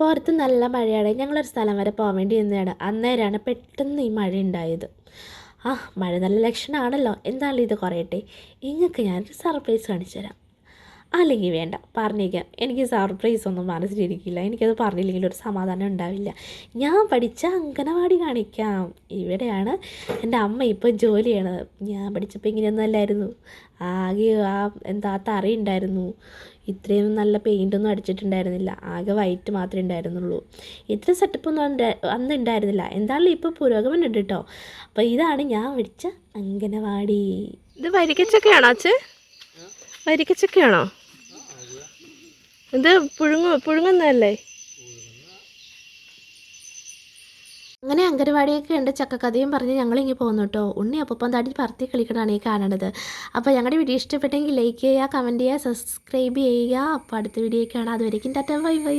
പുറത്ത് നല്ല മഴയാണ്. ഞങ്ങളൊരു സ്ഥലം വരെ പോകാൻ വേണ്ടി നിന്നതാണ്. അന്നേരമാണ് പെട്ടെന്ന് ഈ മഴ ഉണ്ടായത്. മഴ നല്ല ലക്ഷണമാണല്ലോ. എന്തായാലും ഇത് കുറയട്ടെ. നിങ്ങൾക്ക് ഞാനൊരു സർപ്രൈസ് കാണിച്ചു തരാം. അല്ലെങ്കിൽ വേണ്ട, പറഞ്ഞേക്കാം. എനിക്ക് സർപ്രൈസ് ഒന്നും മനസ്സിലിരിക്കില്ല. എനിക്കത് പറഞ്ഞില്ലെങ്കിൽ ഒരു സമാധാനം ഉണ്ടാവില്ല. ഞാൻ പഠിച്ച അങ്കനവാടി കാണിക്കാം. ഇവിടെയാണ് എൻ്റെ അമ്മ ഇപ്പോൾ ജോലി ചെയ്യണത്. ഞാൻ പഠിച്ചപ്പോൾ ഇങ്ങനെയൊന്നും അല്ലായിരുന്നു. ആകെ തറ ഉണ്ടായിരുന്നു. ഇത്രയും നല്ല പെയിൻ്റൊന്നും അടിച്ചിട്ടുണ്ടായിരുന്നില്ല. ആകെ വൈറ്റ് മാത്രമേ ഉണ്ടായിരുന്നുള്ളൂ. ഇത്ര സെറ്റപ്പൊന്നും അന്ന് ഉണ്ടായിരുന്നില്ല. എന്തായാലും ഇപ്പോൾ പുരോഗമനം ഉണ്ട് കേട്ടോ. അപ്പോൾ ഇതാണ് ഞാൻ പഠിച്ച അങ്കനവാടി. ഇത് വരിക്കച്ചക്കയാണോ അച്ഛൻ? വരിക്കച്ചക്കയാണോ ഇത്? പുഴുങ്ങുന്നതല്ലേ? അങ്ങനെ അങ്കനവാടിയൊക്കെ ഉണ്ട്. ചക്കക്കഥയും പറഞ്ഞ് ഞങ്ങളിങ്ങനെ പോകുന്നു കേട്ടോ. ഉണ്ണി അപ്പം താടി പറത്തി കളിക്കണതാണ് ഈ കാണണത്. അപ്പോൾ ഞങ്ങളുടെ വീഡിയോ ഇഷ്ടപ്പെട്ടെങ്കിൽ ലൈക്ക് ചെയ്യുക, കമൻറ്റ് ചെയ്യുക, സബ്സ്ക്രൈബ് ചെയ്യുക. അപ്പോൾ അടുത്ത വീഡിയോ കാണാം. അതുവരേക്കും ടാറ്റ ബൈ ബൈ.